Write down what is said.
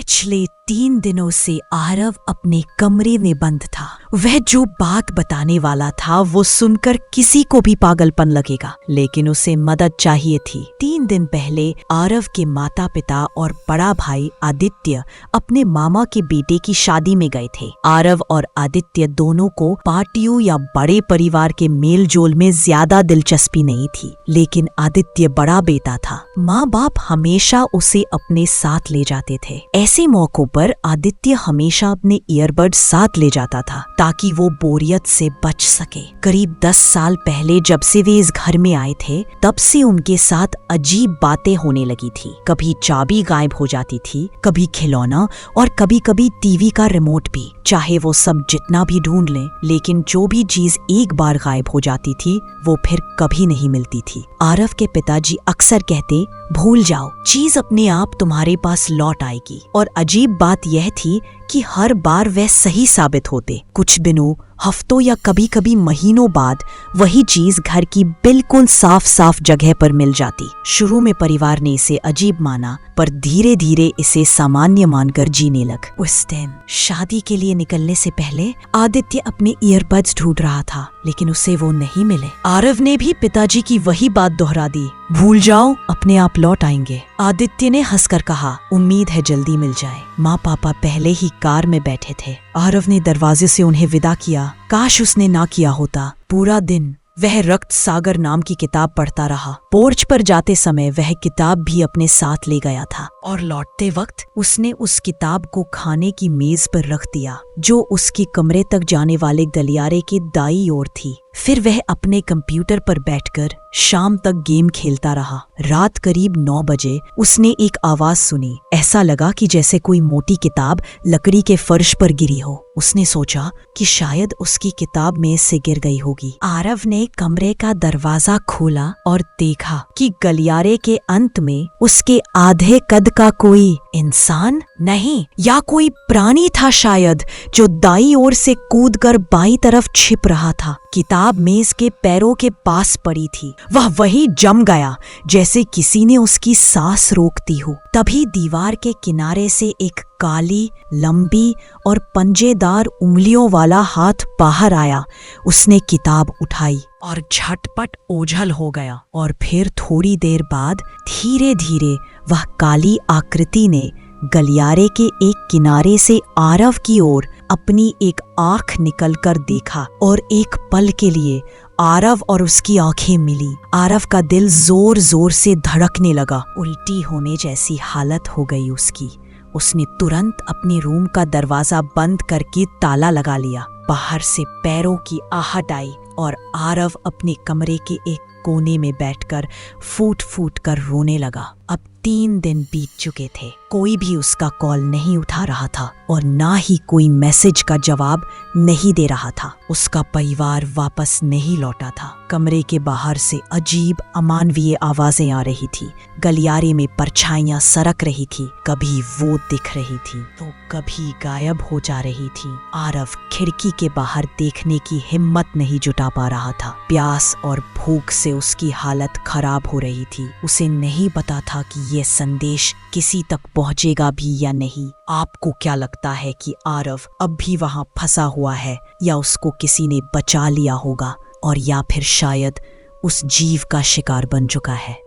पिछले 3 दिनों से आरव अपने कमरे में बंद था। वह जो बात बताने वाला था वो सुनकर किसी को भी पागलपन लगेगा, लेकिन उसे मदद चाहिए थी। 3 दिन पहले आरव के माता पिता और बड़ा भाई आदित्य अपने मामा के बेटे की शादी में गए थे। आरव और आदित्य दोनों को पार्टियों या बड़े परिवार के मेल जोल में ज्यादा दिलचस्पी नहीं थी, लेकिन आदित्य बड़ा बेटा था। माँ बाप हमेशा उसे अपने साथ ले जाते थे। ऐसे मौकों पर आदित्य हमेशा अपने ईयरबड्स साथ ले जाता था ताकि वो बोरियत से बच सके। करीब 10 साल पहले जब से वे इस घर में आए थे, तब से उनके साथ अजीब बातें होने लगी थी। कभी चाबी गायब हो जाती थी, कभी खिलौना और कभी कभी टीवी का रिमोट भी। चाहे वो सब जितना भी ढूंढ लें, लेकिन जो भी चीज एक बार गायब हो जाती थी वो फिर कभी नहीं मिलती थी। आरव के पिताजी अक्सर कहते, भूल जाओ, चीज अपने आप तुम्हारे पास लौट आएगी। और अजीब बात यह थी कि हर बार वह सही साबित होते। कुछ दिनों, हफ्तों या कभी कभी महीनों बाद वही चीज घर की बिल्कुल साफ साफ जगह पर मिल जाती। शुरू में परिवार ने इसे अजीब माना, पर धीरे धीरे इसे सामान्य मानकर जीने लग। उस दिन शादी के लिए निकलने से पहले आदित्य अपने ईयरबड्स ढूंढ रहा था, लेकिन उसे वो नहीं मिले। आरव ने भी पिताजी की वही बात दोहरा दी, भूल जाओ, अपने आप लौट आएंगे। आदित्य ने हंसकर कहा, उम्मीद है जल्दी मिल जाए। माँ पापा पहले ही कार में बैठे थे। आरव ने दरवाजे से उन्हें विदा किया। काश उसने ना किया होता। पूरा दिन वह रक्त सागर नाम की किताब पढ़ता रहा। पोर्च पर जाते समय वह किताब भी अपने साथ ले गया था और लौटते वक्त उसने उस किताब को खाने की मेज पर रख दिया, जो उसके कमरे तक जाने वाले गलियारे के दाईं ओर थी। फिर वह अपने कंप्यूटर पर बैठकर शाम तक गेम खेलता रहा। रात करीब 9 बजे उसने एक आवाज सुनी। ऐसा लगा कि जैसे कोई मोटी किताब लकड़ी के फर्श पर गिरी हो। उसने सोचा कि शायद उसकी किताब मेज से गिर गई होगी। आरव ने कमरे का दरवाजा खोला और देखा कि गलियारे के अंत में उसके आधे कद का कोई इंसान नहीं, या कोई प्राणी था शायद, जो दाईं ओर से कूदकर बाईं तरफ छिप रहा था। किताब मेज के पैरों के पास पड़ी थी। वह वही जम गया जैसे किसी ने उसकी सांस रोक दी हो। तभी दीवार के किनारे से एक काली, लंबी और पंजेदार उंगलियों वाला हाथ बाहर आया। उसने किताब उठाई और झटपट ओझल हो गया। और फिर थोड़ी देर बाद धीरे धीरे वह काली आकृति ने गलियारे के एक किनारे से आरव की ओर अपनी एक आंख निकलकर देखा, और एक पल के लिए आरव और उसकी आंखें मिली। आरव का दिल जोर जोर से धड़कने लगा। उल्टी होने जैसी हालत हो गई उसकी। उसने तुरंत अपने रूम का दरवाजा बंद करके ताला लगा लिया। बाहर से पैरों की आहट आई और आरव अपने कमरे के एक कोने में बैठकर फूट फूट कर रोने लगा। अब 3 दिन बीत चुके थे। कोई भी उसका कॉल नहीं उठा रहा था और ना ही कोई मैसेज का जवाब नहीं दे रहा था। उसका परिवार वापस नहीं लौटा था। कमरे के बाहर से अजीब अमानवीय आवाजें आ रही थी। गलियारे में परछाइयां सरक रही थी। कभी वो दिख रही थी तो कभी गायब हो जा रही थी। आरव खिड़की के बाहर देखने की हिम्मत नहीं जुटा पा रहा था। प्यास और भूख से उसकी हालत खराब हो रही थी। उसे नहीं पता था कि यह संदेश किसी तक पहुंचेगा भी या नहीं। आपको क्या लगता है कि आरव अब भी वहां फंसा हुआ है, या उसको किसी ने बचा लिया होगा, और या फिर शायद उस जीव का शिकार बन चुका है?